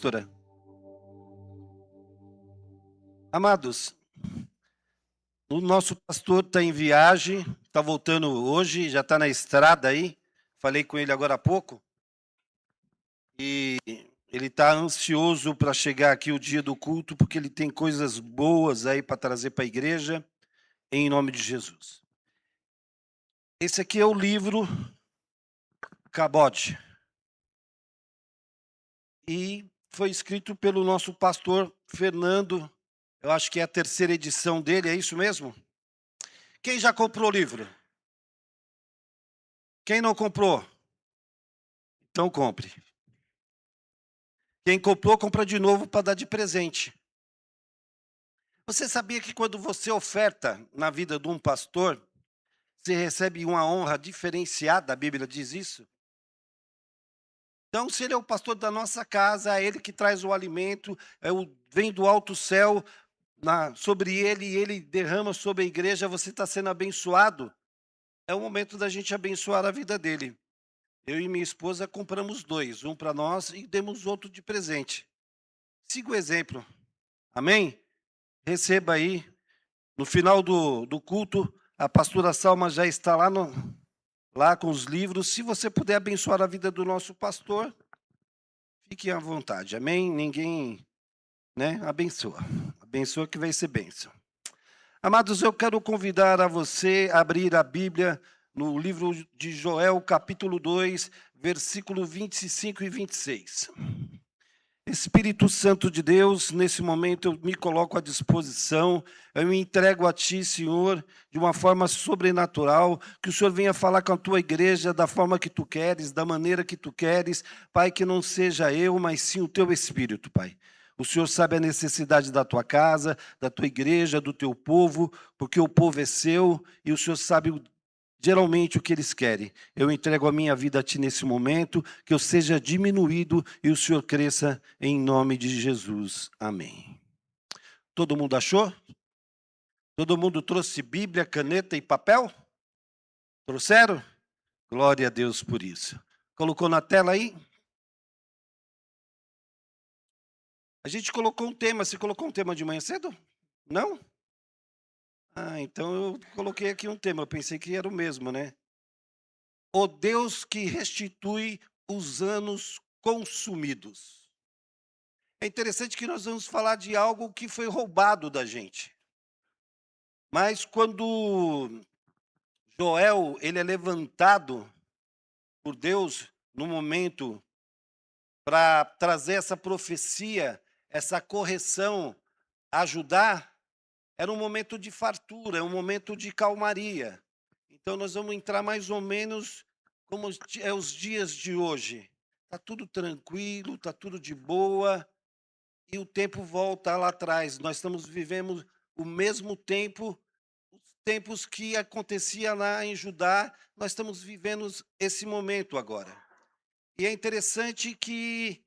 Pastora. Amados, o nosso pastor está em viagem, está voltando hoje, já está na estrada aí. Falei com ele agora há pouco. E ele está ansioso para chegar aqui o dia do culto, porque ele tem coisas boas aí para trazer para a igreja, em nome de Jesus. Esse aqui é o livro Cabote. E foi escrito pelo nosso pastor Fernando. Eu acho que é a terceira edição dele, é isso mesmo? Quem já comprou o livro? Quem não comprou? Então compre. Quem comprou, compra de novo para dar de presente. Você sabia que quando você oferta na vida de um pastor, você recebe uma honra diferenciada? A Bíblia diz isso. Então, se ele é o pastor da nossa casa, é ele que traz o alimento, vem do alto céu sobre ele e ele derrama sobre a igreja, você está sendo abençoado. É o momento da gente abençoar a vida dele. Eu e minha esposa compramos 2, um para nós e demos outro de presente. Siga o exemplo. Amém? Receba aí. No final do culto, a pastora Salma já está lá com os livros. Se você puder abençoar a vida do nosso pastor, fique à vontade. Amém? Ninguém, abençoa. Abençoa que vai ser bênção. Amados, eu quero convidar a você a abrir a Bíblia no livro de Joel, capítulo 2, versículo 25 e 26. Espírito Santo de Deus, nesse momento eu me coloco à disposição, eu me entrego a Ti, Senhor, de uma forma sobrenatural, que o Senhor venha falar com a Tua igreja da forma que Tu queres, da maneira que Tu queres, Pai, que não seja eu, mas sim o Teu Espírito, Pai. O Senhor sabe a necessidade da Tua casa, da Tua igreja, do Teu povo, porque o povo é Seu, e o Senhor sabe geralmente o que eles querem. Eu entrego a minha vida a Ti nesse momento, que eu seja diminuído e o Senhor cresça em nome de Jesus. Amém. Todo mundo achou? Todo mundo trouxe Bíblia, caneta e papel? Trouxeram? Glória a Deus por isso. Colocou na tela aí? A gente colocou um tema. Você colocou um tema de manhã cedo? Não? Então eu coloquei aqui um tema. Eu pensei que era o mesmo, né? O Deus que restitui os anos consumidos. É interessante que nós vamos falar de algo que foi roubado da gente. Mas quando Joel ele é levantado por Deus no momento para trazer essa profecia, essa correção, ajudar, era um momento de fartura, é um momento de calmaria. Então nós vamos entrar mais ou menos como é os dias de hoje. Está tudo tranquilo, está tudo de boa, e o tempo volta lá atrás. Nós estamos vivendo o mesmo tempo, os tempos que acontecia lá em Judá, nós estamos vivendo esse momento agora. E é interessante que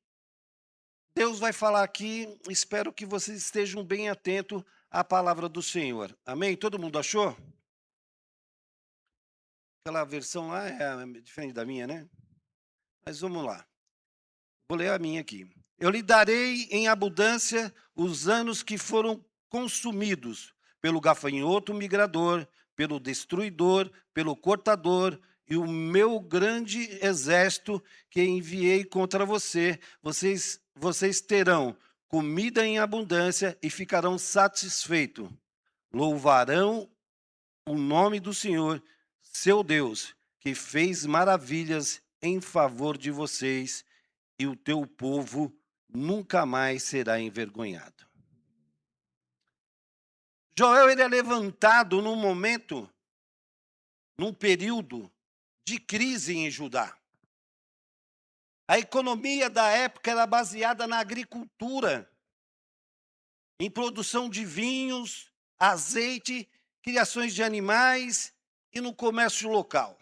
Deus vai falar aqui, espero que vocês estejam bem atentos à palavra do Senhor. Amém? Todo mundo achou? Aquela versão lá é diferente da minha, né? Mas vamos lá. Vou ler a minha aqui. Eu lhe darei em abundância os anos que foram consumidos pelo gafanhoto migrador, pelo destruidor, pelo cortador, e o meu grande exército que enviei contra você. Vocês terão comida em abundância e ficarão satisfeitos. Louvarão o nome do Senhor, seu Deus, que fez maravilhas em favor de vocês, e o teu povo nunca mais será envergonhado. Joel ele é levantado num momento, num período de crise em Judá. A economia da época era baseada na agricultura, em produção de vinhos, azeite, criações de animais e no comércio local.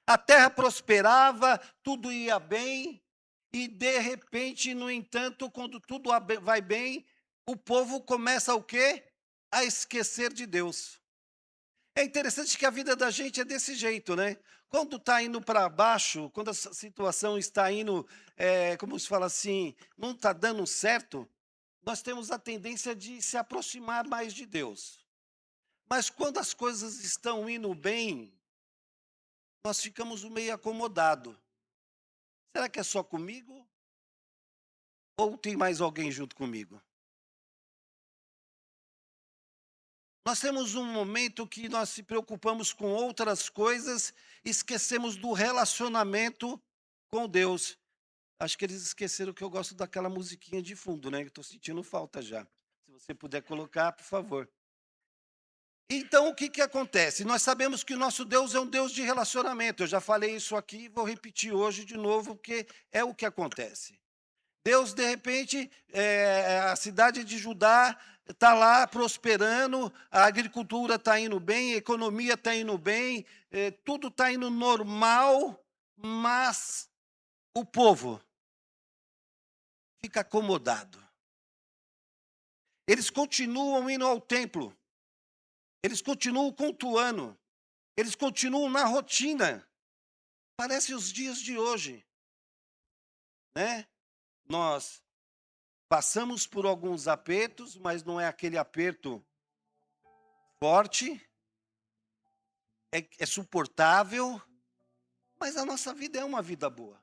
A terra prosperava, tudo ia bem, e de repente, no entanto, quando tudo vai bem, o povo começa o quê? A esquecer de Deus. É interessante que a vida da gente é desse jeito, né? Quando está indo para baixo, quando a situação está indo, como se fala assim, não está dando certo, nós temos a tendência de se aproximar mais de Deus. Mas quando as coisas estão indo bem, nós ficamos meio acomodados. Será que é só comigo? Ou tem mais alguém junto comigo? Nós temos um momento que nós se preocupamos com outras coisas, esquecemos do relacionamento com Deus. Acho que eles esqueceram que eu gosto daquela musiquinha de fundo, né? Estou sentindo falta já. Se você puder colocar, por favor. Então, o que que acontece? Nós sabemos que o nosso Deus é um Deus de relacionamento. Eu já falei isso aqui, vou repetir hoje de novo, porque é o que acontece. Deus, de repente, a cidade de Judá está lá prosperando, a agricultura está indo bem, a economia está indo bem, tudo está indo normal, mas o povo fica acomodado. Eles continuam indo ao templo, eles continuam cultuando, eles continuam na rotina. Parece os dias de hoje, né? Nós passamos por alguns apertos, mas não é aquele aperto forte, é suportável, mas a nossa vida é uma vida boa.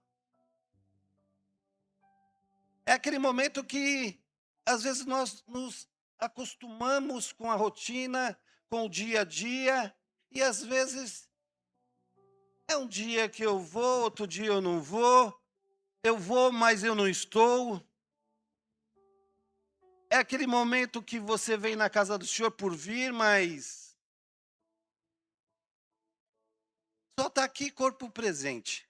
É aquele momento que, às vezes, nós nos acostumamos com a rotina, com o dia a dia, e às vezes é um dia que eu vou, outro dia eu não vou, eu vou, mas eu não estou. É aquele momento que você vem na casa do Senhor por vir, mas só está aqui corpo presente.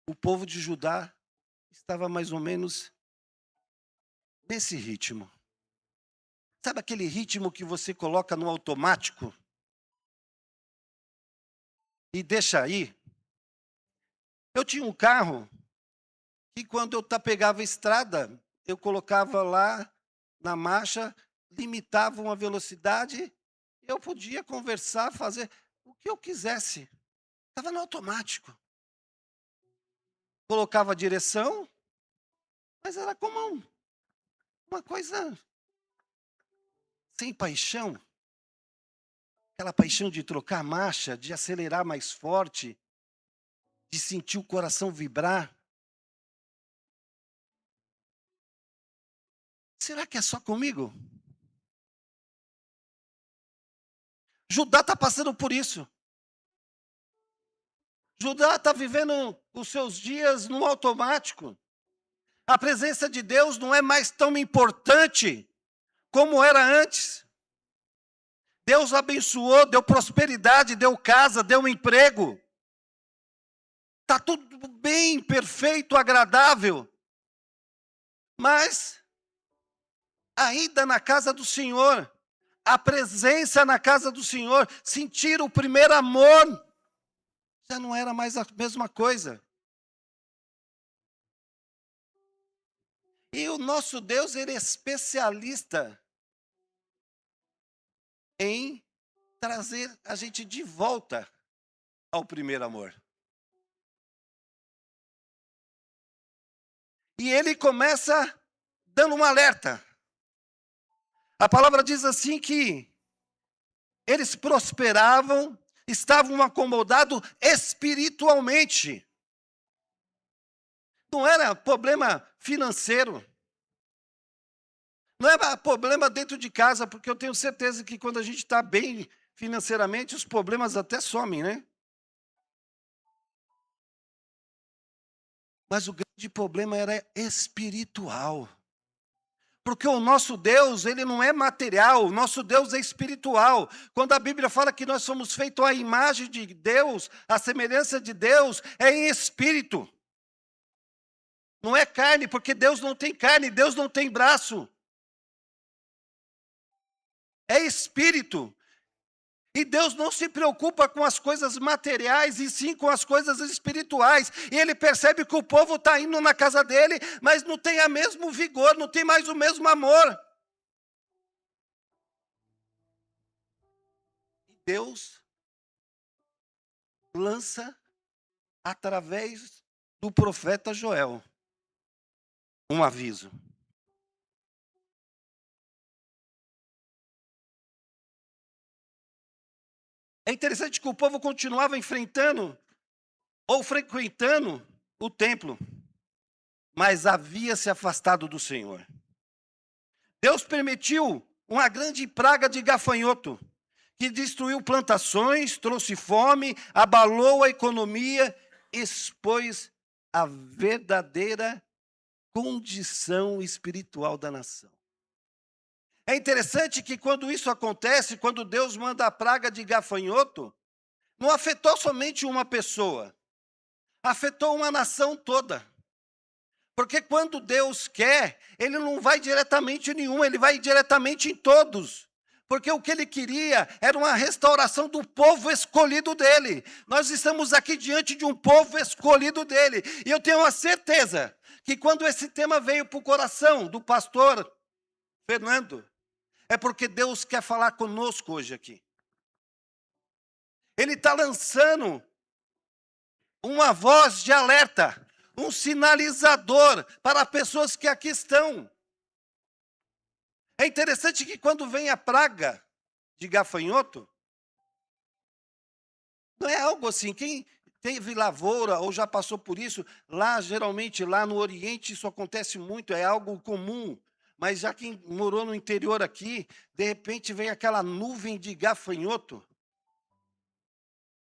O povo de Judá estava mais ou menos nesse ritmo. Sabe aquele ritmo que você coloca no automático e deixa aí? Eu tinha um carro que quando eu pegava a estrada, eu colocava lá na marcha, limitava uma velocidade, eu podia conversar, fazer o que eu quisesse. Estava no automático. Colocava a direção, mas era como uma coisa sem paixão. Aquela paixão de trocar a marcha, de acelerar mais forte, de sentir o coração vibrar. Será que é só comigo? Judá está passando por isso. Judá está vivendo os seus dias no automático. A presença de Deus não é mais tão importante como era antes. Deus abençoou, deu prosperidade, deu casa, deu emprego. Está tudo bem, perfeito, agradável. Mas a ida na casa do Senhor, a presença na casa do Senhor, sentir o primeiro amor, já não era mais a mesma coisa. E o nosso Deus, ele é especialista em trazer a gente de volta ao primeiro amor. E ele começa dando um alerta. A palavra diz assim que eles prosperavam, estavam acomodados espiritualmente. Não era problema financeiro. Não era problema dentro de casa, porque eu tenho certeza que quando a gente está bem financeiramente, os problemas até somem, né? Mas o grande problema era espiritual. Porque o nosso Deus, ele não é material, o nosso Deus é espiritual. Quando a Bíblia fala que nós somos feitos à imagem de Deus, à semelhança de Deus, é em espírito. Não é carne, porque Deus não tem carne, Deus não tem braço. É espírito. E Deus não se preocupa com as coisas materiais, e sim com as coisas espirituais. E ele percebe que o povo está indo na casa dele, mas não tem o mesmo vigor, não tem mais o mesmo amor. Deus lança através do profeta Joel um aviso. É interessante que o povo continuava enfrentando ou frequentando o templo, mas havia se afastado do Senhor. Deus permitiu uma grande praga de gafanhoto, que destruiu plantações, trouxe fome, abalou a economia, expôs a verdadeira condição espiritual da nação. É interessante que quando isso acontece, quando Deus manda a praga de gafanhoto, não afetou somente uma pessoa, afetou uma nação toda. Porque quando Deus quer, Ele não vai diretamente em nenhum, Ele vai diretamente em todos. Porque o que Ele queria era uma restauração do povo escolhido dEle. Nós estamos aqui diante de um povo escolhido dEle. E eu tenho uma certeza que quando esse tema veio para o coração do pastor Fernando, é porque Deus quer falar conosco hoje aqui. Ele está lançando uma voz de alerta, um sinalizador para pessoas que aqui estão. É interessante que quando vem a praga de gafanhoto, não é algo assim, quem teve lavoura ou já passou por isso, lá geralmente lá no Oriente isso acontece muito, é algo comum. Mas já quem morou no interior aqui, de repente vem aquela nuvem de gafanhoto.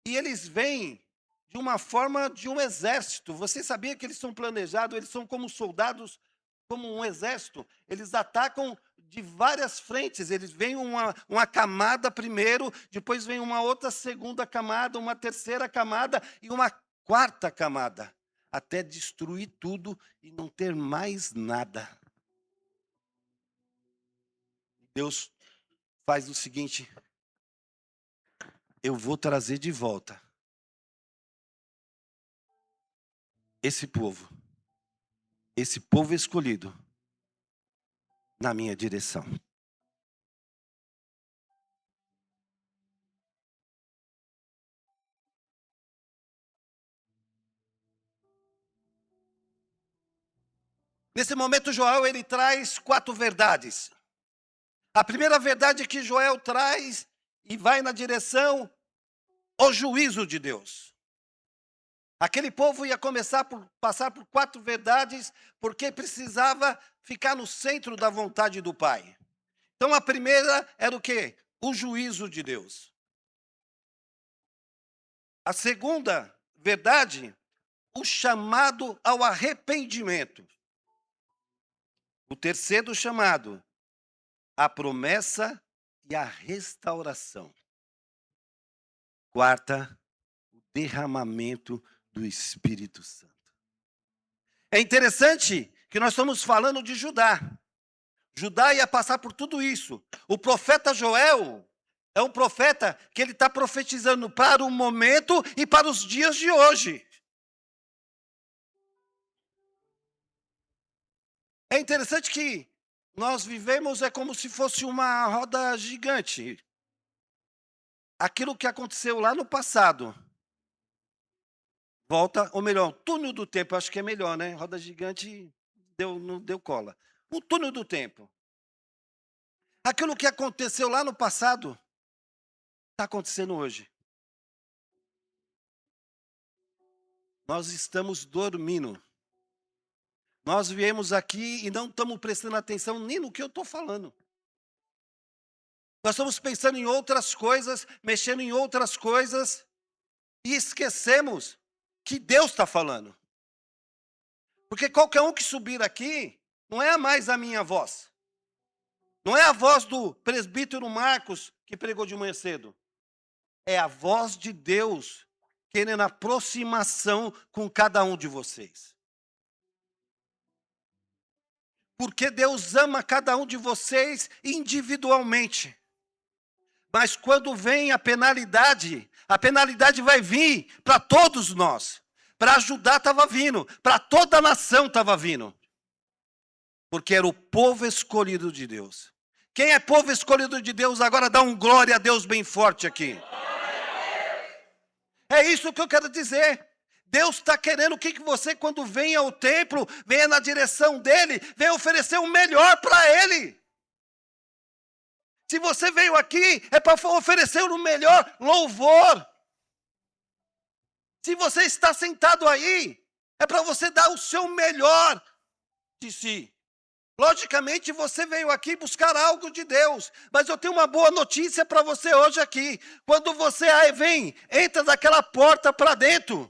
E eles vêm de uma forma de um exército. Você sabia que eles são planejados, eles são como soldados, como um exército. Eles atacam de várias frentes. Eles vêm uma camada primeiro, depois vem uma outra segunda camada, uma terceira camada e uma quarta camada, até destruir tudo e não ter mais nada. Deus faz o seguinte: eu vou trazer de volta esse povo escolhido, na minha direção. Nesse momento, Joel, ele traz 4 verdades. A primeira verdade que Joel traz e vai na direção ao juízo de Deus. Aquele povo ia passar por 4 verdades, porque precisava ficar no centro da vontade do Pai. Então a primeira era o quê? O juízo de Deus. A segunda verdade, o chamado ao arrependimento. O terceiro chamado, a promessa e a restauração. Quarta, o derramamento do Espírito Santo. É interessante que nós estamos falando de Judá. Judá ia passar por tudo isso. O profeta Joel é um profeta que ele está profetizando para o momento e para os dias de hoje. É interessante que nós vivemos como se fosse uma roda gigante. Aquilo que aconteceu lá no passado volta, ou melhor, o túnel do tempo, acho que é melhor, né? Roda gigante não deu cola. O túnel do tempo. Aquilo que aconteceu lá no passado está acontecendo hoje. Nós estamos dormindo. Nós viemos aqui e não estamos prestando atenção nem no que eu estou falando. Nós estamos pensando em outras coisas, mexendo em outras coisas, e esquecemos que Deus está falando. Porque qualquer um que subir aqui, não é mais a minha voz. Não é a voz do presbítero Marcos, que pregou de manhã cedo. É a voz de Deus, querendo aproximação com cada um de vocês. Porque Deus ama cada um de vocês individualmente. Mas quando vem a penalidade vai vir para todos nós. Para Judá estava vindo, para toda a nação estava vindo. Porque era o povo escolhido de Deus. Quem é povo escolhido de Deus, agora dá um glória a Deus bem forte aqui. É isso que eu quero dizer. Deus está querendo que você, quando venha ao templo, venha na direção dEle, venha oferecer o melhor para Ele. Se você veio aqui, é para oferecer o melhor louvor. Se você está sentado aí, é para você dar o seu melhor de si. Logicamente, você veio aqui buscar algo de Deus, mas eu tenho uma boa notícia para você hoje aqui. Quando você vem, entra daquela porta para dentro,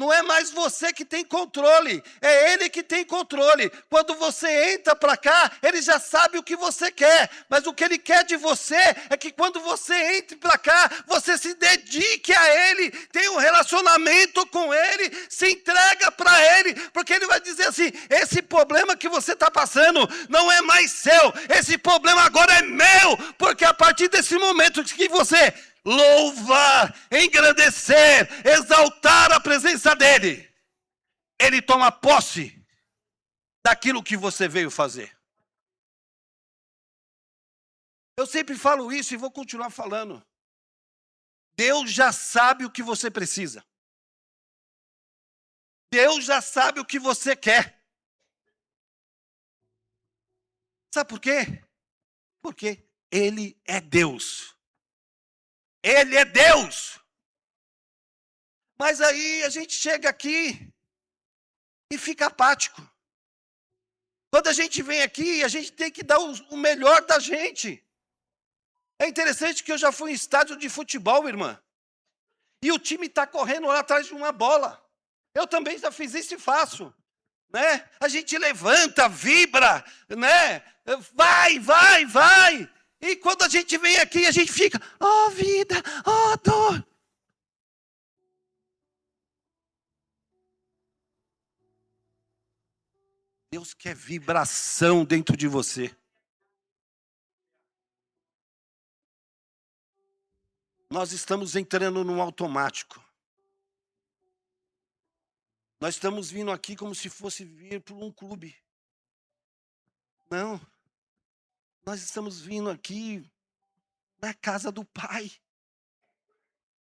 não é mais você que tem controle, é Ele que tem controle. Quando você entra para cá, Ele já sabe o que você quer, mas o que Ele quer de você é que quando você entre para cá, você se dedique a Ele, tenha um relacionamento com Ele, se entrega para Ele, porque Ele vai dizer assim, esse problema que você está passando não é mais seu, esse problema agora é meu, porque a partir desse momento que você louvar, engrandecer, exaltar a presença dEle, Ele toma posse daquilo que você veio fazer. Eu sempre falo isso e vou continuar falando. Deus já sabe o que você precisa. Deus já sabe o que você quer. Sabe por quê? Porque Ele é Deus. Ele é Deus. Mas aí a gente chega aqui e fica apático. Quando a gente vem aqui, a gente tem que dar o melhor da gente. É interessante que eu já fui em estádio de futebol, irmã. E o time está correndo lá atrás de uma bola. Eu também já fiz isso e faço. Né? A gente levanta, vibra, né? Vai, vai, vai. E quando a gente vem aqui, a gente fica, ó vida, ó dor. Deus quer vibração dentro de você. Nós estamos entrando num automático. Nós estamos vindo aqui como se fosse vir para um clube. Não. Nós estamos vindo aqui na casa do Pai.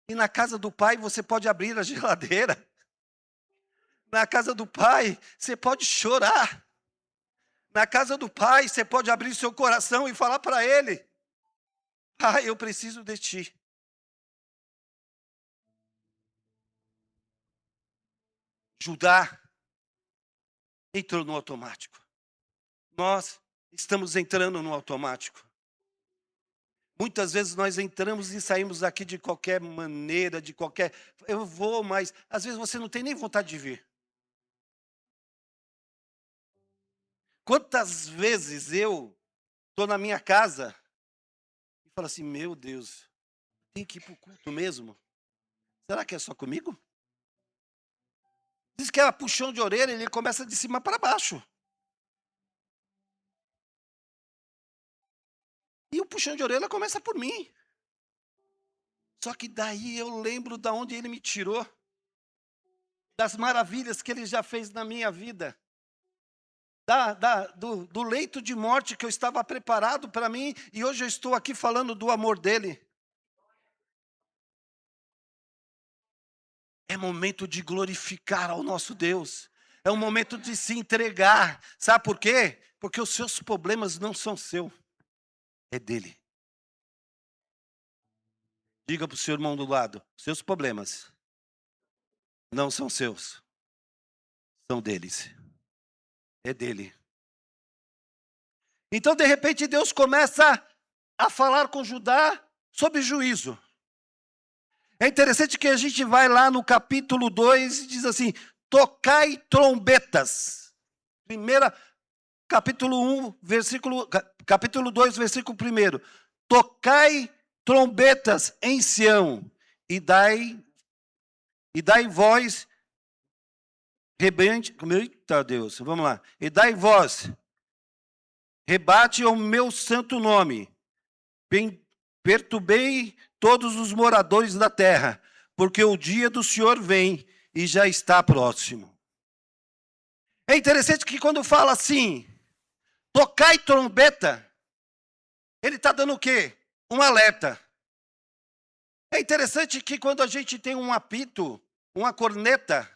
E na casa do Pai você pode abrir a geladeira. Na casa do Pai você pode chorar. Na casa do Pai você pode abrir seu coração e falar para Ele: Pai, eu preciso de Ti. Judá entrou no automático. Nós estamos entrando no automático. Muitas vezes nós entramos e saímos daqui de qualquer maneira, de qualquer... Eu vou, mas às vezes você não tem nem vontade de vir. Quantas vezes eu estou na minha casa e falo assim, meu Deus, tem que ir para o culto mesmo? Será que é só comigo? Diz que é puxão de orelha, ele começa de cima para baixo. E o puxão de orelha começa por mim. Só que daí eu lembro de onde Ele me tirou. Das maravilhas que Ele já fez na minha vida. Do leito de morte que eu estava preparado para mim. E hoje eu estou aqui falando do amor dEle. É momento de glorificar ao nosso Deus. É um momento de se entregar. Sabe por quê? Porque os seus problemas não são seus. É dele. Diga para o seu irmão do lado, seus problemas não são seus, são deles. É dele. Então, de repente, Deus começa a falar com Judá sobre juízo. É interessante que a gente vai lá no capítulo 2 e diz assim, tocai trombetas. Capítulo 2, versículo 1. Tocai trombetas em Sião e dai voz rebente, eita Deus, vamos lá. E dai voz, rebate o meu santo nome. Perturbei todos os moradores da terra, porque o dia do Senhor vem e já está próximo. É interessante que quando fala assim, tocai trombeta, Ele está dando o quê? Um alerta. É interessante que quando a gente tem um apito, uma corneta,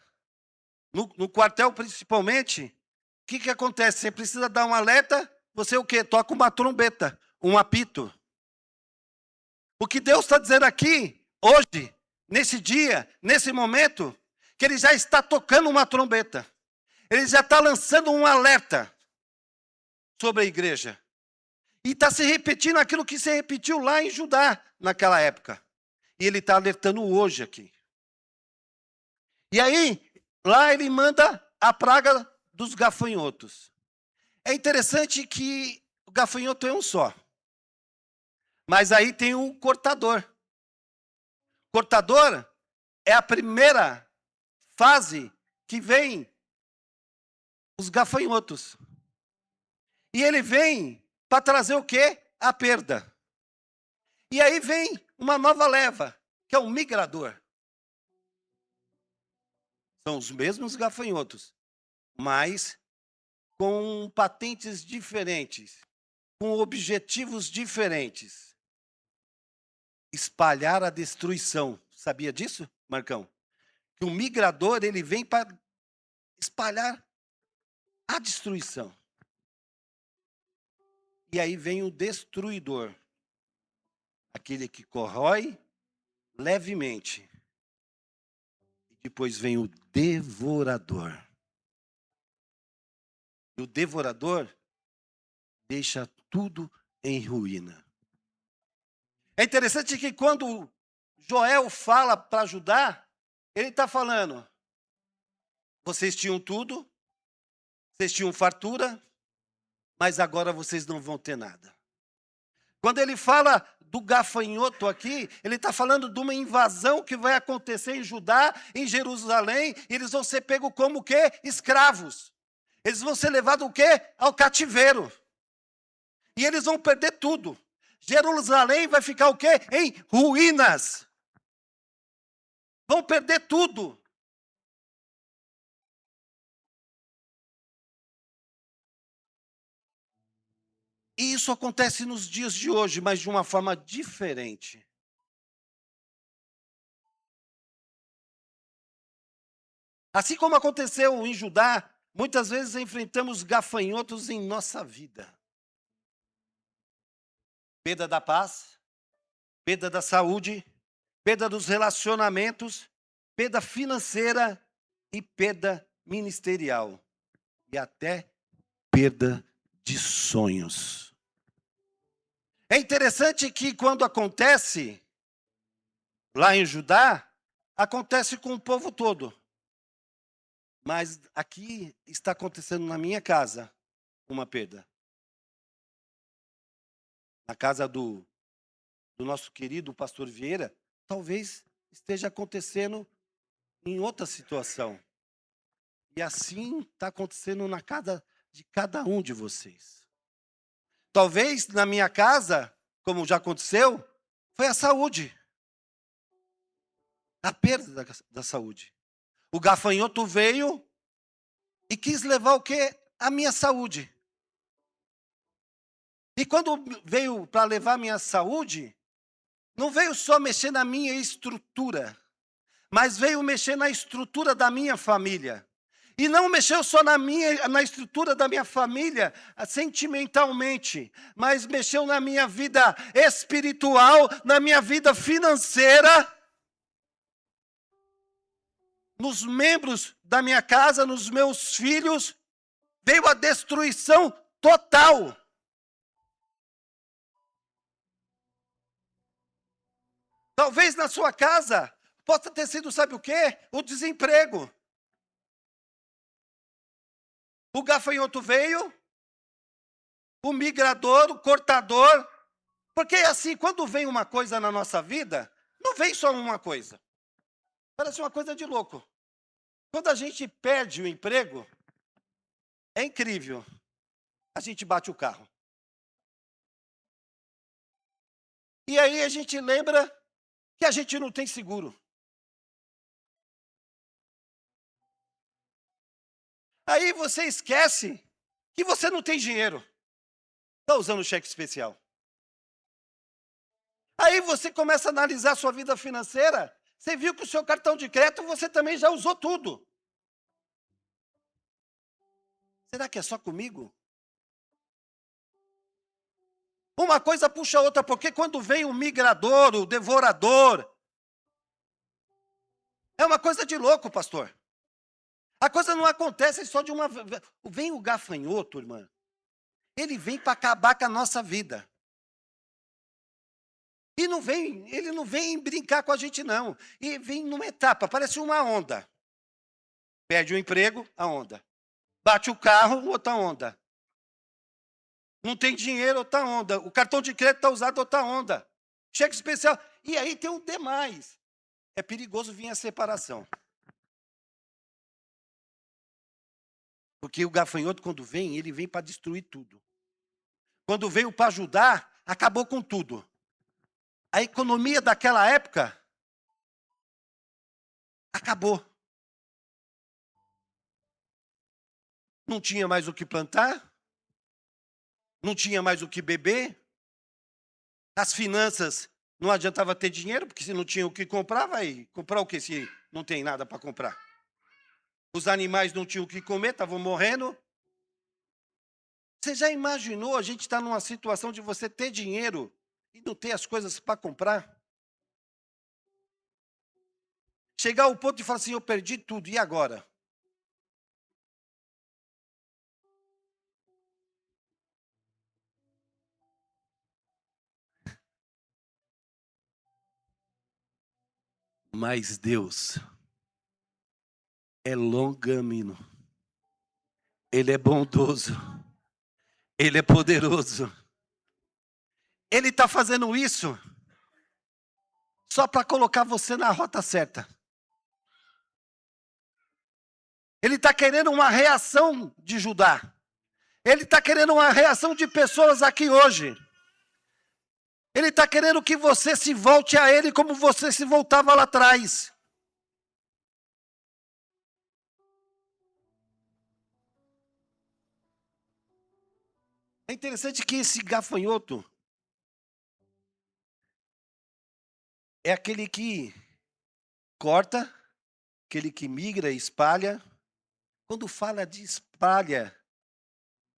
no quartel principalmente, o que acontece? Você precisa dar um alerta, você o quê? Toca uma trombeta, um apito. O que Deus está dizendo aqui, hoje, nesse dia, nesse momento, que Ele já está tocando uma trombeta. Ele já está lançando um alerta sobre a igreja. E está se repetindo aquilo que se repetiu lá em Judá, naquela época. E Ele está alertando hoje aqui. E aí, lá Ele manda a praga dos gafanhotos. É interessante que o gafanhoto é um só. Mas aí tem o cortador. Cortador é a primeira fase que vem os gafanhotos. E ele vem para trazer o quê? A perda. E aí vem uma nova leva, que é o migrador. São os mesmos gafanhotos, mas com patentes diferentes, com objetivos diferentes. Espalhar a destruição. Sabia disso, Marcão? Que o migrador, ele vem para espalhar a destruição. E aí vem o destruidor. Aquele que corrói levemente. E depois vem o devorador. E o devorador deixa tudo em ruína. É interessante que quando Joel fala para ajudar, ele está falando: vocês tinham tudo, vocês tinham fartura, mas agora vocês não vão ter nada. Quando ele fala do gafanhoto aqui, ele está falando de uma invasão que vai acontecer em Judá, em Jerusalém, e eles vão ser pegos como o quê? Escravos. Eles vão ser levados o quê? Ao cativeiro. E eles vão perder tudo. Jerusalém vai ficar o quê? Em ruínas. Vão perder tudo. E isso acontece nos dias de hoje, mas de uma forma diferente. Assim como aconteceu em Judá, muitas vezes enfrentamos gafanhotos em nossa vida. Perda da paz, perda da saúde, perda dos relacionamentos, perda financeira e perda ministerial. E até perda de sonhos. É interessante que quando acontece lá em Judá, acontece com o povo todo. Mas aqui está acontecendo na minha casa uma perda. Na casa do nosso querido pastor Vieira, talvez esteja acontecendo em outra situação. E assim está acontecendo na casa de cada um de vocês. Talvez na minha casa, como já aconteceu, foi a saúde. A perda da saúde. O gafanhoto veio e quis levar o quê? A minha saúde. E quando veio para levar a minha saúde, não veio só mexer na minha estrutura, mas veio mexer na estrutura da minha família. E não mexeu só na estrutura da minha família, sentimentalmente, mas mexeu na minha vida espiritual, na minha vida financeira, nos membros da minha casa, nos meus filhos. Veio a destruição total. Talvez na sua casa possa ter sido, sabe o quê? O desemprego. O gafanhoto veio, o migrador, o cortador. Porque assim, quando vem uma coisa na nossa vida, não vem só uma coisa. Parece uma coisa de louco. Quando a gente perde o emprego, é incrível. A gente bate o carro. E aí a gente lembra que a gente não tem seguro. Aí você esquece que você não tem dinheiro. Está usando cheque especial. Aí você começa a analisar a sua vida financeira, você viu que o seu cartão de crédito você também já usou tudo. Será que é só comigo? Uma coisa puxa a outra, porque quando vem o migrador, o devorador, é uma coisa de louco, pastor. A coisa não acontece só de uma vez. Vem o gafanhoto, irmã. Ele vem para acabar com a nossa vida. E ele não vem brincar com a gente, não. E vem numa etapa, parece uma onda. Perde o emprego, a onda. Bate o carro, outra onda. Não tem dinheiro, outra onda. O cartão de crédito está usado, outra onda. Cheque especial. E aí tem um demais. É perigoso vir a separação. Porque o gafanhoto, quando vem, ele vem para destruir tudo. Quando veio para ajudar, acabou com tudo. A economia daquela época acabou. Não tinha mais o que plantar, não tinha mais o que beber. As finanças, não adiantava ter dinheiro, porque se não tinha o que comprar, vai comprar o que se não tem nada para comprar? Os animais não tinham o que comer, estavam morrendo. Você já imaginou a gente estar numa situação de você ter dinheiro e não ter as coisas para comprar? Chegar ao ponto de falar assim, eu perdi tudo, e agora? Mas Deus é longânimo, Ele é bondoso, Ele é poderoso. Ele está fazendo isso só para colocar você na rota certa. Ele está querendo uma reação de Judá. Ele está querendo uma reação de pessoas aqui hoje. Ele está querendo que você se volte a Ele como você se voltava lá atrás. É interessante que esse gafanhoto é aquele que corta, aquele que migra e espalha. Quando fala de espalha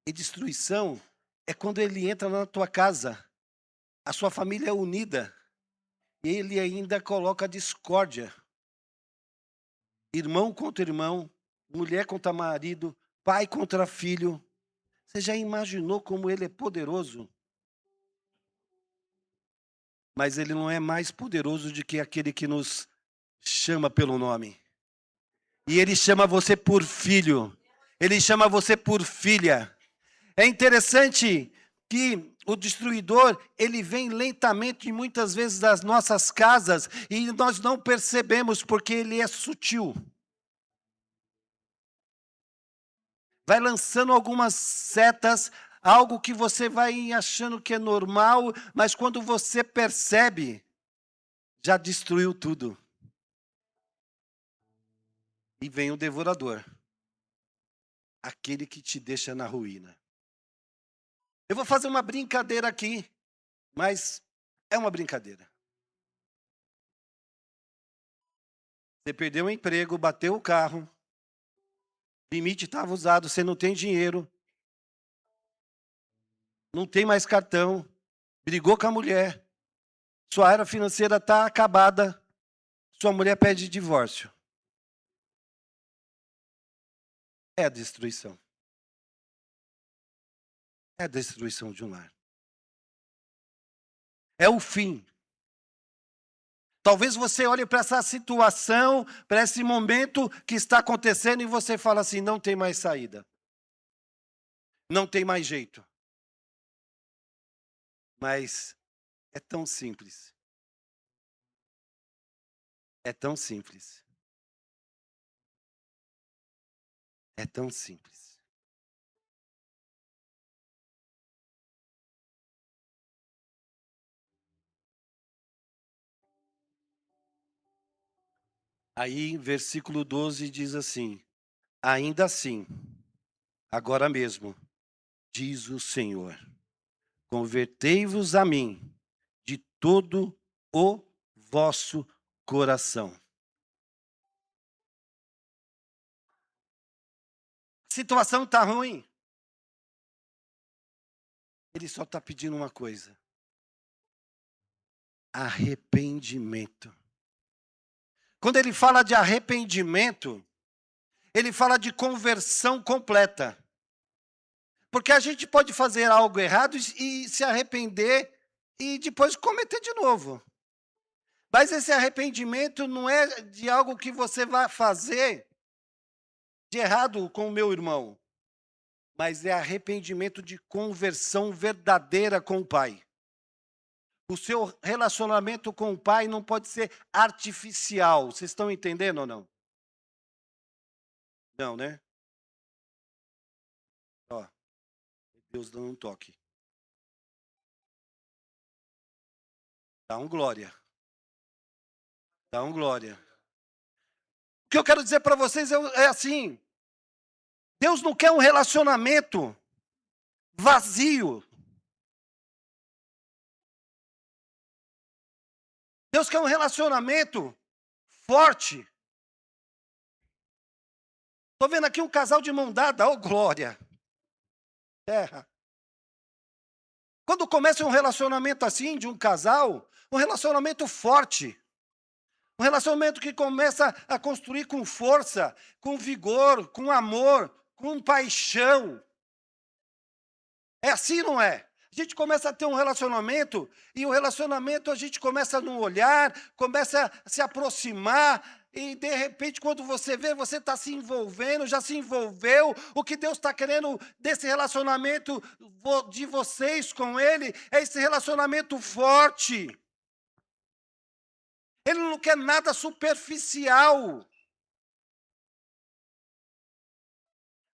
e destruição, é quando ele entra na tua casa, a sua família é unida, e ele ainda coloca discórdia. Irmão contra irmão, mulher contra marido, pai contra filho. Você já imaginou como ele é poderoso? Mas ele não é mais poderoso do que aquele que nos chama pelo nome. E ele chama você por filho. Ele chama você por filha. É interessante que o destruidor, ele vem lentamente muitas vezes das nossas casas e nós não percebemos porque ele é sutil. Vai lançando algumas setas, algo que você vai achando que é normal, mas quando você percebe, já destruiu tudo. E vem o devorador, aquele que te deixa na ruína. Eu vou fazer uma brincadeira aqui, mas é uma brincadeira. Você perdeu o emprego, bateu o carro, limite estava usado, você não tem dinheiro, não tem mais cartão, brigou com a mulher, sua área financeira está acabada, sua mulher pede divórcio. É a destruição. É a destruição de um lar. É o fim. Talvez você olhe para essa situação, para esse momento que está acontecendo e você fala assim, não tem mais saída. Não tem mais jeito. Mas é tão simples. É tão simples. É tão simples. Aí, versículo 12 diz assim: ainda assim, agora mesmo, diz o Senhor, convertei-vos a mim, de todo o vosso coração. A situação está ruim. Ele só está pedindo uma coisa: arrependimento. Quando ele fala de arrependimento, ele fala de conversão completa. Porque a gente pode fazer algo errado e se arrepender e depois cometer de novo. Mas esse arrependimento não é de algo que você vai fazer de errado com o meu irmão, mas é arrependimento de conversão verdadeira com o Pai. O seu relacionamento com o Pai não pode ser artificial. Vocês estão entendendo ou não? Não, né? Ó, Deus dando um toque. Dá um glória. Dá um glória. O que eu quero dizer para vocês é assim: Deus não quer um relacionamento vazio. Deus quer um relacionamento forte. Estou vendo aqui um casal de mão dada, oh glória. Terra. Quando começa um relacionamento assim, de um casal, um relacionamento forte, um relacionamento que começa a construir com força, com vigor, com amor, com paixão. É assim, não é? A gente começa a ter um relacionamento, e o relacionamento a gente começa no olhar, começa a se aproximar, e de repente, quando você vê, você está se envolvendo, já se envolveu. O que Deus está querendo desse relacionamento de vocês com Ele é esse relacionamento forte. Ele não quer nada superficial.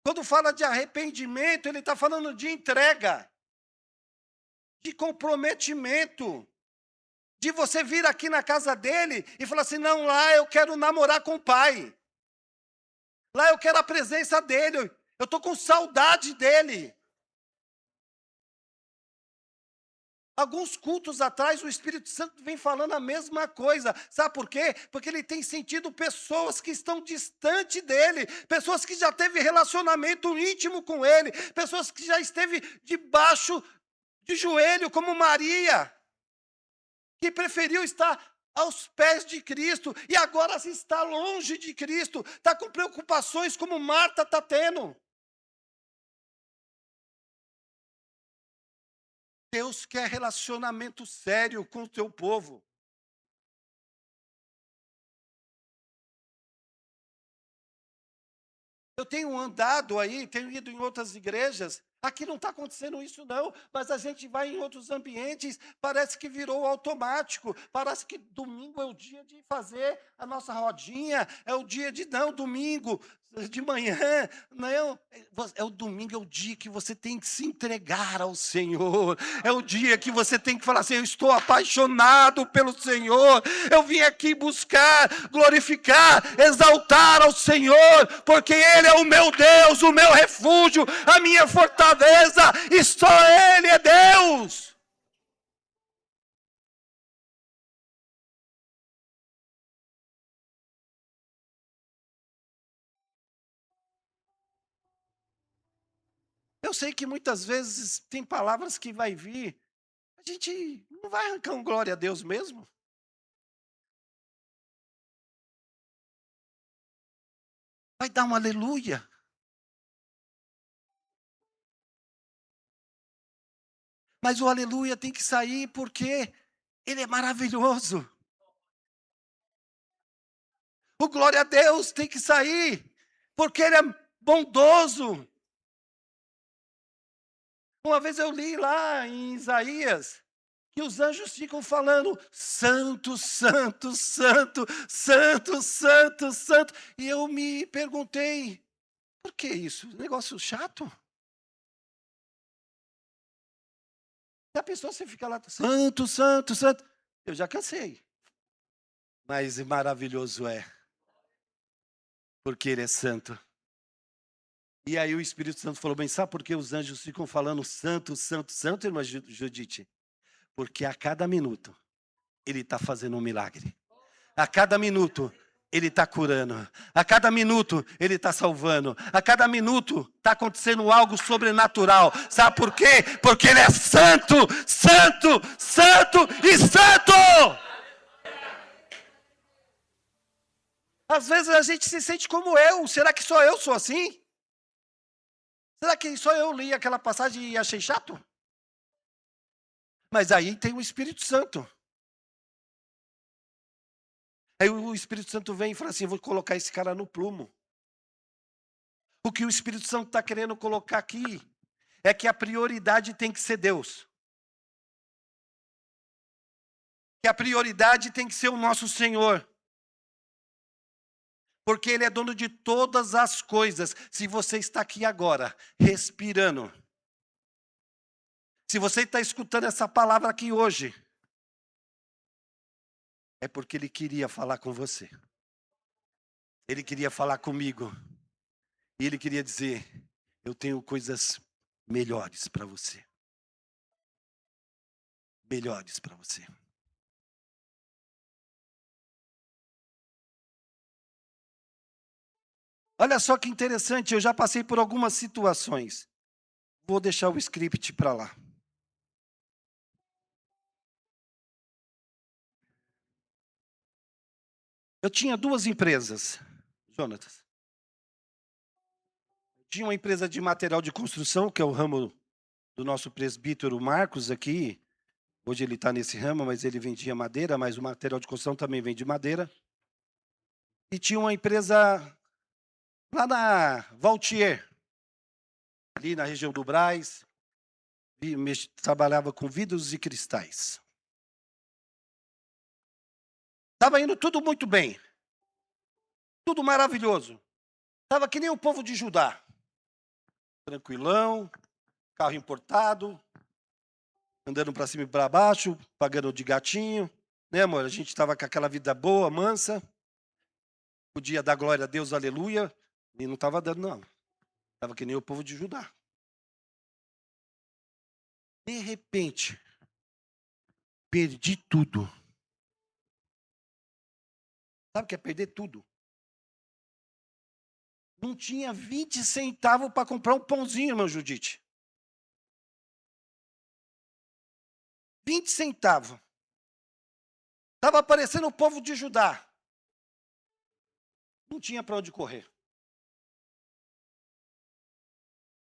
Quando fala de arrependimento, ele está falando de entrega, de comprometimento, de você vir aqui na casa dele e falar assim: não, lá eu quero namorar com o Pai. Lá eu quero a presença dele. Eu estou com saudade dele. Alguns cultos atrás, o Espírito Santo vem falando a mesma coisa. Sabe por quê? Porque ele tem sentido pessoas que estão distante dele, pessoas que já teve relacionamento íntimo com ele, pessoas que já esteve debaixo de joelho, como Maria, que preferiu estar aos pés de Cristo e agora está longe de Cristo, está com preocupações como Marta está tendo. Deus quer relacionamento sério com o teu povo. Eu tenho andado aí, tenho ido em outras igrejas. Aqui não está acontecendo isso não, mas a gente vai em outros ambientes, parece que virou automático, parece que domingo é o dia de fazer a nossa rodinha, é o dia de, não, domingo, de manhã, não, é o domingo, é o dia que você tem que se entregar ao Senhor, é o dia que você tem que falar assim: eu estou apaixonado pelo Senhor, eu vim aqui buscar, glorificar, exaltar ao Senhor, porque Ele é o meu Deus, o meu refúgio, a minha fortaleza, e só Ele é Deus. Eu sei que muitas vezes tem palavras que vai vir, a gente não vai arrancar um glória a Deus mesmo? Vai dar um aleluia? Mas o aleluia tem que sair porque Ele é maravilhoso. O glória a Deus tem que sair porque Ele é bondoso. Uma vez eu li lá em Isaías que os anjos ficam falando: santo, santo, santo, santo, santo, santo. E eu me perguntei: por que isso? Negócio chato? Já pensou você ficar lá, santo, santo, santo? Eu já cansei. Mas maravilhoso é, porque Ele é santo. E aí o Espírito Santo falou: bem, sabe por que os anjos ficam falando santo, santo, santo, irmã Judite? Porque a cada minuto, Ele está fazendo um milagre. A cada minuto, Ele está curando. A cada minuto, Ele está salvando. A cada minuto, está acontecendo algo sobrenatural. Sabe por quê? Porque Ele é santo, santo, santo e santo! Às vezes a gente se sente como eu. Será que só eu sou assim? Será que só eu li aquela passagem e achei chato? Mas aí tem o Espírito Santo. Aí o Espírito Santo vem e fala assim, eu vou colocar esse cara no prumo. O que o Espírito Santo está querendo colocar aqui é que a prioridade tem que ser Deus. Que a prioridade tem que ser o nosso Senhor. Porque Ele é dono de todas as coisas. Se você está aqui agora, respirando. Se você está escutando essa palavra aqui hoje, é porque Ele queria falar com você. Ele queria falar comigo. E Ele queria dizer, eu tenho coisas melhores para você. Melhores para você. Olha só que interessante, eu já passei por algumas situações. Vou deixar o script para lá. Eu tinha 2 empresas, Jonatas. Tinha uma empresa de material de construção, que é o ramo do nosso presbítero Marcos aqui. Hoje ele está nesse ramo, mas ele vendia madeira, mas o material de construção também vende madeira. E tinha uma empresa lá na Valtier, ali na região do Brás. Trabalhava com vidros e cristais. Estava indo tudo muito bem. Tudo maravilhoso. Estava que nem o povo de Judá. Tranquilão, carro importado, andando para cima e para baixo, pagando de gatinho. Né, amor? A gente estava com aquela vida boa, mansa. Podia dar glória a Deus, aleluia. E não estava dando, não. Estava que nem o povo de Judá. De repente, perdi tudo. Sabe o que é perder tudo? Não tinha 20 centavos para comprar um pãozinho, irmão Judite. 20 centavos. Estava aparecendo o povo de Judá. Não tinha para onde correr.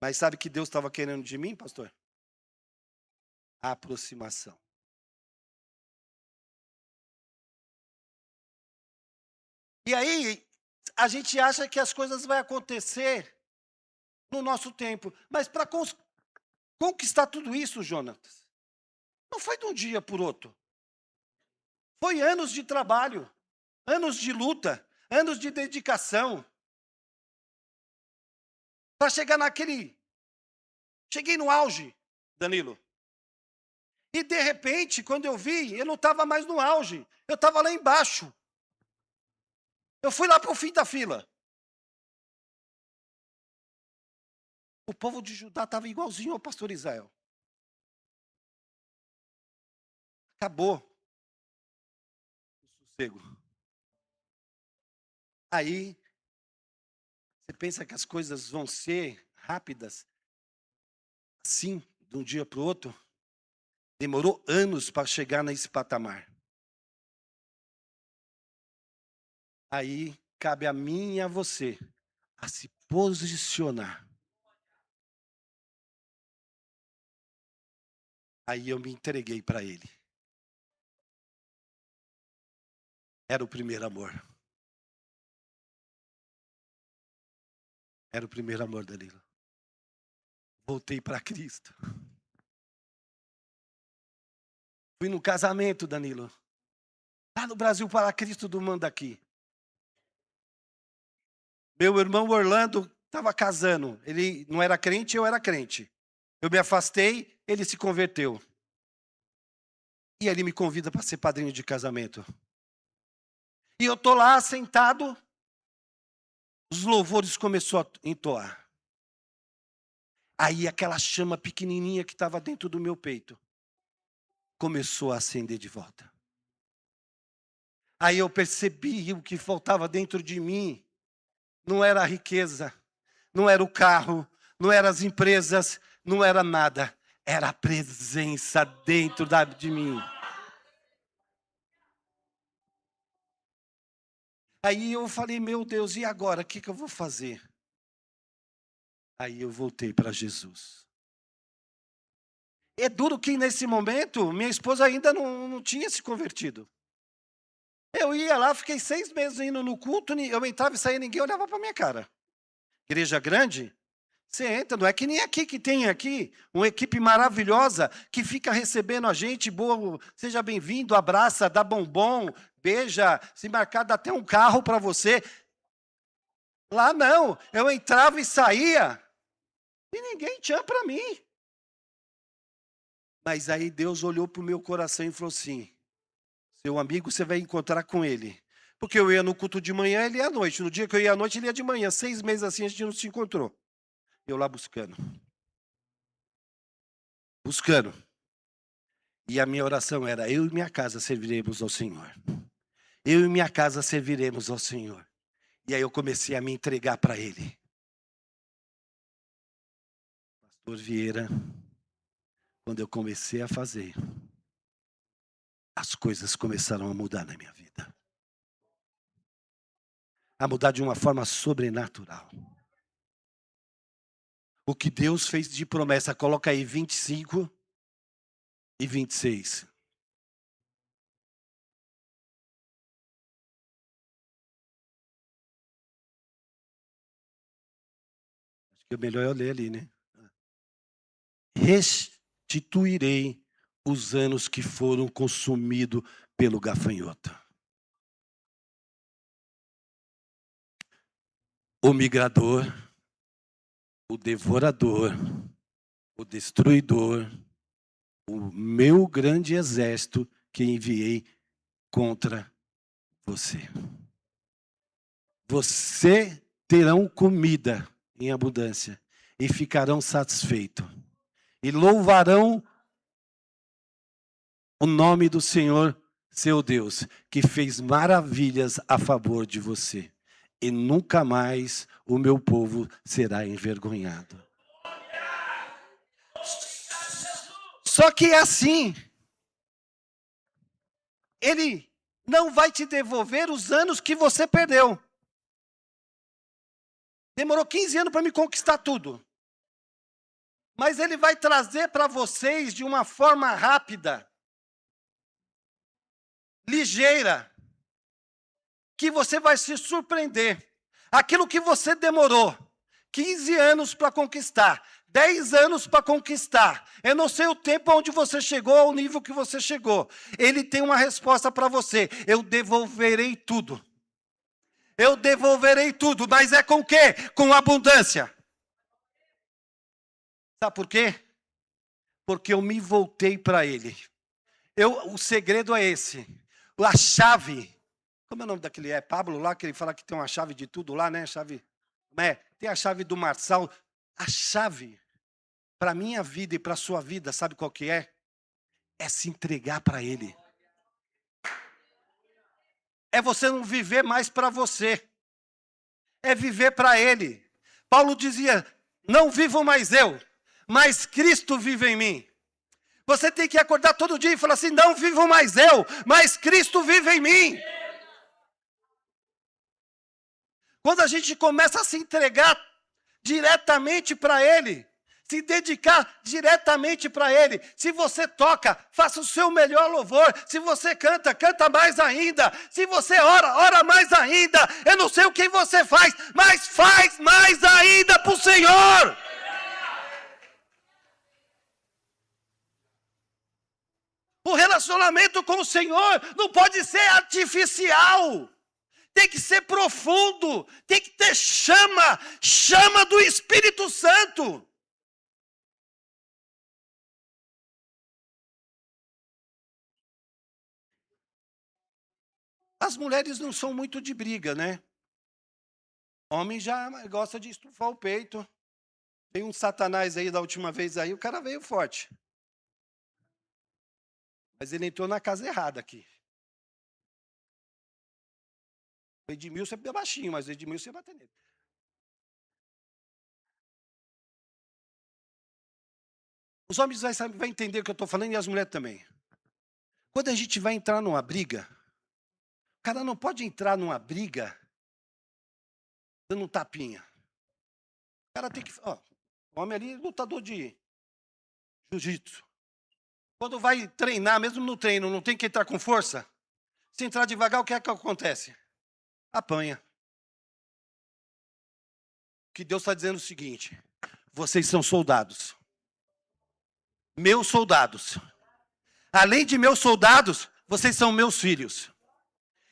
Mas sabe o que Deus estava querendo de mim, pastor? A aproximação. E aí, a gente acha que as coisas vão acontecer no nosso tempo. Mas para conquistar tudo isso, Jonatas, não foi de um dia para o outro. Foi anos de trabalho, anos de luta, anos de dedicação. Para chegar naquele... Cheguei no auge, Danilo. E de repente, quando eu vi, eu não estava mais no auge. Eu estava lá embaixo. Eu fui lá para o fim da fila. O povo de Judá estava igualzinho ao pastor Israel. Acabou o sossego. Aí, você pensa que as coisas vão ser rápidas, assim, de um dia para o outro? Demorou anos para chegar nesse patamar. Aí, cabe a mim e a você a se posicionar. Aí eu me entreguei para Ele. Era o primeiro amor. Era o primeiro amor, Danilo. Voltei para Cristo. Fui no casamento, Danilo. Lá no Brasil para Cristo do Manda aqui. Meu irmão Orlando estava casando. Ele não era crente, eu era crente. Eu me afastei, ele se converteu. E ele me convida para ser padrinho de casamento. E eu estou lá sentado, os louvores começaram a entoar. Aí aquela chama pequenininha que estava dentro do meu peito começou a acender de volta. Aí eu percebi o que faltava dentro de mim. Não era a riqueza, não era o carro, não eram as empresas, não era nada. Era a presença dentro de mim. Aí eu falei, meu Deus, e agora? O que eu vou fazer? Aí eu voltei para Jesus. É duro que nesse momento, minha esposa ainda não tinha se convertido. Eu ia lá, fiquei 6 meses indo no culto, eu entrava e saía, ninguém olhava para minha cara. Igreja grande, você entra, não é que nem aqui, que tem aqui uma equipe maravilhosa que fica recebendo a gente, boa, seja bem-vindo, abraça, dá bombom, beija, se marcar, dá até um carro para você. Lá não, eu entrava e saía, e ninguém tinha para mim. Mas aí Deus olhou para o meu coração e falou assim, seu amigo, você vai encontrar com ele. Porque eu ia no culto de manhã, ele ia à noite. No dia que eu ia à noite, ele ia de manhã. 6 meses assim, a gente não se encontrou. Eu lá buscando. Buscando. E a minha oração era, eu e minha casa serviremos ao Senhor. Eu e minha casa serviremos ao Senhor. E aí eu comecei a me entregar para Ele. Pastor Vieira, quando eu comecei a fazer, as coisas começaram a mudar na minha vida. A mudar de uma forma sobrenatural. O que Deus fez de promessa, coloca aí 25 e 26. Acho que é melhor eu ler ali, né? Restituirei os anos que foram consumidos pelo gafanhoto. O migrador, o devorador, o destruidor, o meu grande exército que enviei contra você. Você terão comida em abundância e ficarão satisfeitos. E louvarão o nome do Senhor, seu Deus, que fez maravilhas a favor de você. E nunca mais o meu povo será envergonhado. Só que é assim, Ele não vai te devolver os anos que você perdeu. Demorou 15 anos para me conquistar tudo. Mas Ele vai trazer para vocês de uma forma rápida, ligeira, que você vai se surpreender. Aquilo que você demorou 15 anos para conquistar, 10 anos para conquistar. Eu não sei o tempo onde você chegou, ao nível que você chegou. Ele tem uma resposta para você. Eu devolverei tudo. Eu devolverei tudo, mas é com o quê? Com abundância. Sabe por quê? Porque eu me voltei para Ele. O segredo é esse. A chave. Como é o nome daquele? É Pablo lá, que ele fala que tem uma chave de tudo lá, né? Chave. Tem a chave do Marçal. A chave para a minha vida e para a sua vida, sabe qual que é? É se entregar para Ele. É você não viver mais para você. É viver para Ele. Paulo dizia, não vivo mais eu, mas Cristo vive em mim. Você tem que acordar todo dia e falar assim, não vivo mais eu, mas Cristo vive em mim. Quando a gente começa a se entregar diretamente para Ele, se dedicar diretamente para Ele. Se você toca, faça o seu melhor louvor. Se você canta, canta mais ainda. Se você ora, ora mais ainda. Eu não sei o que você faz, mas faz mais ainda para o Senhor. O relacionamento com o Senhor não pode ser artificial. Tem que ser profundo. Tem que ter chama. Chama do Espírito Santo. As mulheres não são muito de briga, né? Homem já gosta de estufar o peito. Tem um Satanás aí da última vez aí, o cara veio forte. Mas ele entrou na casa errada aqui. O Edmilson é baixinho, mas o Edmilson ia bater nele. Os homens vão entender o que eu estou falando e as mulheres também. Quando a gente vai entrar numa briga, o cara não pode entrar numa briga dando um tapinha. O cara tem que... Ó, o homem ali é lutador de jiu-jitsu. Quando vai treinar, mesmo no treino, não tem que entrar com força? Se entrar devagar, o que é que acontece? Apanha. O que Deus está dizendo é o seguinte: vocês são soldados. Meus soldados. Além de meus soldados, vocês são meus filhos.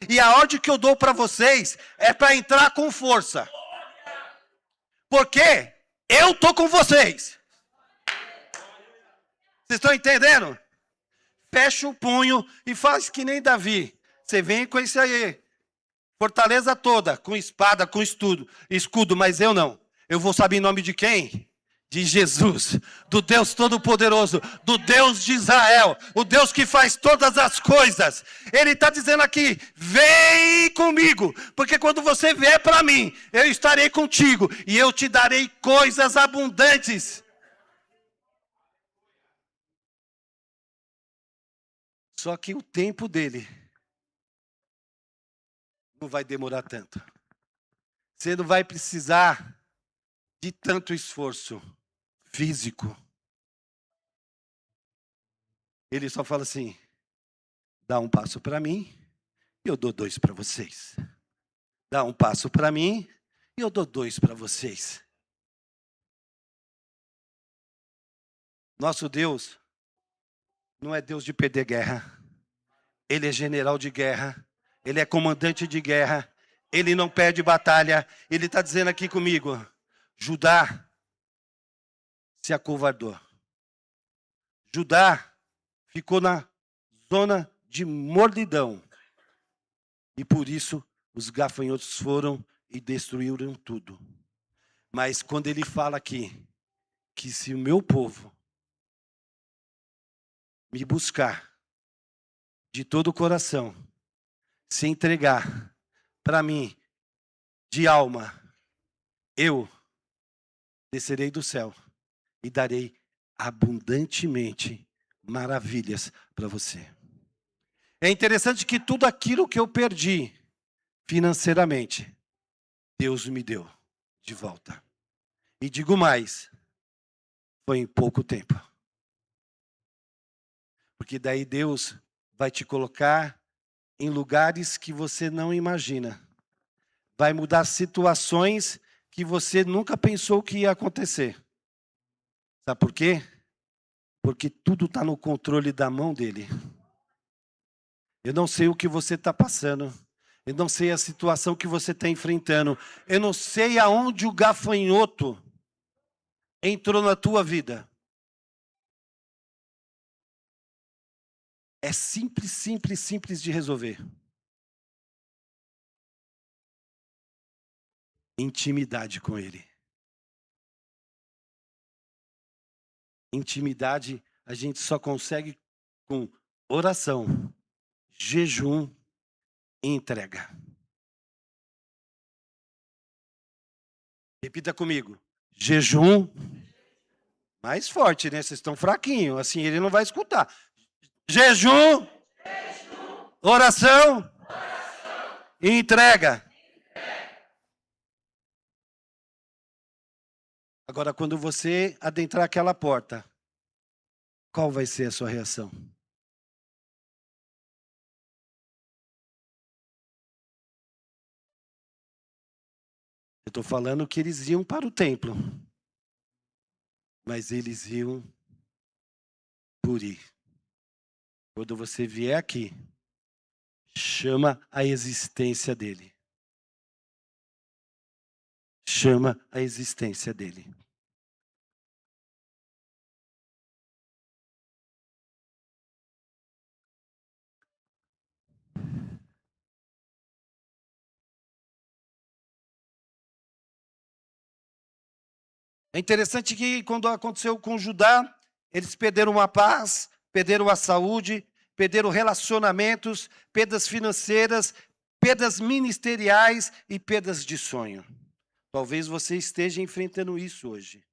E a ordem que eu dou para vocês é para entrar com força. Porque eu estou com vocês. Vocês estão entendendo? Fecha o punho e faz que nem Davi. Você vem com esse aí. Fortaleza toda, com espada, com escudo, mas eu não. Eu vou saber em nome de quem? De Jesus, do Deus Todo-Poderoso, do Deus de Israel, o Deus que faz todas as coisas. Ele está dizendo aqui: vem comigo, porque quando você vier para mim, eu estarei contigo e eu te darei coisas abundantes. Só que o tempo dele não vai demorar tanto. Você não vai precisar de tanto esforço físico. Ele só fala assim: dá um passo para mim e eu dou 2 para vocês. Dá um passo para mim e eu dou 2 para vocês. Nosso Deus não é Deus de perder guerra. Ele é general de guerra. Ele é comandante de guerra. Ele não perde batalha. Ele está dizendo aqui comigo: Judá se acovardou. Judá ficou na zona de mordidão. E por isso os gafanhotos foram e destruíram tudo. Mas quando ele fala aqui, que se o meu povo me buscar de todo o coração, se entregar para mim de alma, eu descerei do céu e darei abundantemente maravilhas para você. É interessante que tudo aquilo que eu perdi financeiramente, Deus me deu de volta. E digo mais, foi em pouco tempo. Porque daí Deus vai te colocar em lugares que você não imagina. Vai mudar situações que você nunca pensou que ia acontecer. Sabe por quê? Porque tudo está no controle da mão dele. Eu não sei o que você está passando. Eu não sei a situação que você está enfrentando. Eu não sei aonde o gafanhoto entrou na tua vida. É simples, simples, simples de resolver. Intimidade com ele. Intimidade a gente só consegue com oração, jejum e entrega. Repita comigo. Jejum. Mais forte, né? Vocês estão fraquinhos. Assim ele não vai escutar. Jejum. Oração. E entrega. Agora, quando você adentrar aquela porta, qual vai ser a sua reação? Eu estou falando que eles iam para o templo. Mas eles iam por ir. Quando você vier aqui, chama a existência dele. Chama a existência dele. É interessante que quando aconteceu com Judá, eles perderam a paz, perderam a saúde, perderam relacionamentos, perdas financeiras, perdas ministeriais e perdas de sonho. Talvez você esteja enfrentando isso hoje.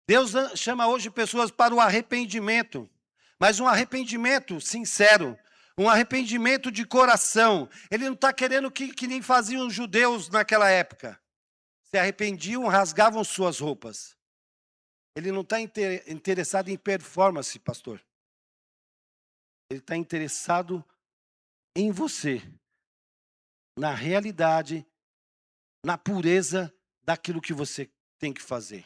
Deus chama hoje pessoas para o arrependimento, mas um arrependimento sincero, um arrependimento de coração. Ele não está querendo que nem faziam os judeus naquela época. Se arrependiam, rasgavam suas roupas. Ele não está interessado em performance, pastor. Ele está interessado em você, na realidade, na pureza daquilo que você tem que fazer.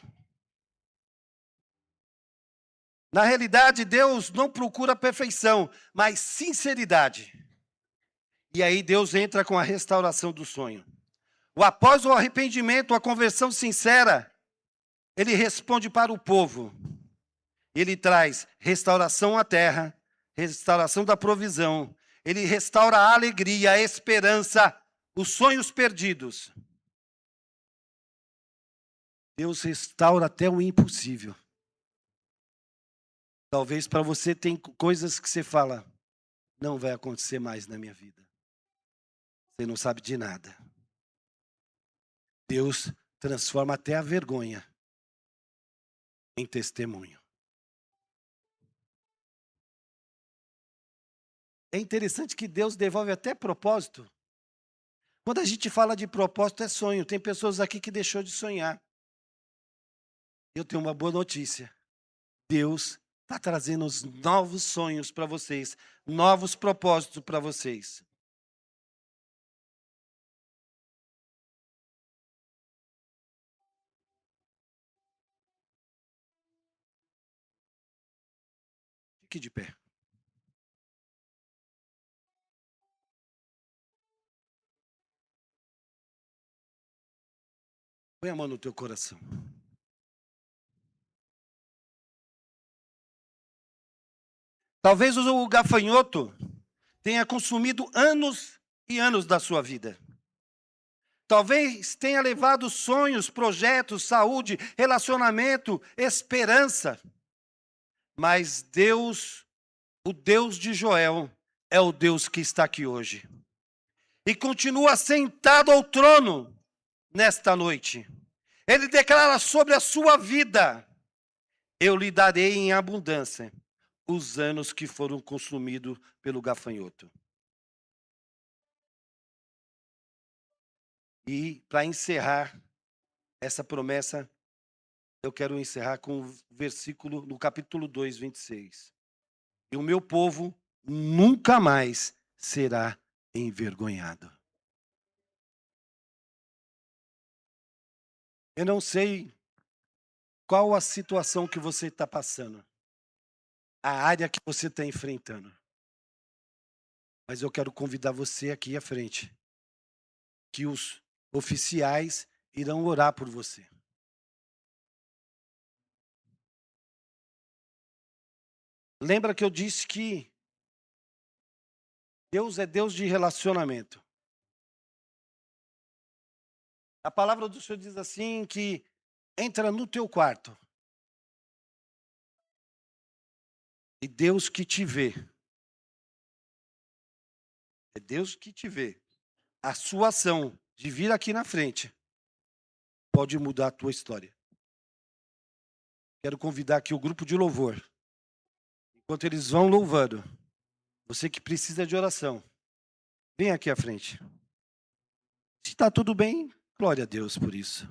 Na realidade, Deus não procura perfeição, mas sinceridade. E aí Deus entra com a restauração do sonho. Após o arrependimento, a conversão sincera, Ele responde para o povo. Ele traz restauração à terra, restauração da provisão. Ele restaura a alegria, a esperança, os sonhos perdidos. Deus restaura até o impossível. Talvez para você tem coisas que você fala, não vai acontecer mais na minha vida. Você não sabe de nada. Deus transforma até a vergonha em testemunho. É interessante que Deus devolve até propósito. Quando a gente fala de propósito, é sonho. Tem pessoas aqui que deixou de sonhar. Eu tenho uma boa notícia. Deus está trazendo os novos sonhos para vocês, novos propósitos para vocês. Fique de pé. Põe a mão no teu coração. Talvez o gafanhoto tenha consumido anos e anos da sua vida. Talvez tenha levado sonhos, projetos, saúde, relacionamento, esperança. Mas Deus, o Deus de Joel, é o Deus que está aqui hoje. E continua sentado ao trono nesta noite. Ele declara sobre a sua vida: eu lhe darei em abundância os anos que foram consumidos pelo gafanhoto. E para encerrar essa promessa, eu quero encerrar com o versículo no capítulo 2, 26. E o meu povo nunca mais será envergonhado. Eu não sei qual a situação que você está passando, a área que você está enfrentando. Mas eu quero convidar você aqui à frente, que os oficiais irão orar por você. Lembra que eu disse que Deus é Deus de relacionamento. A palavra do Senhor diz assim que entra no teu quarto. E Deus que te vê. É Deus que te vê. A sua ação de vir aqui na frente pode mudar a tua história. Quero convidar aqui o grupo de louvor. Enquanto eles vão louvando, você que precisa de oração, vem aqui à frente. Se está tudo bem, glória a Deus por isso.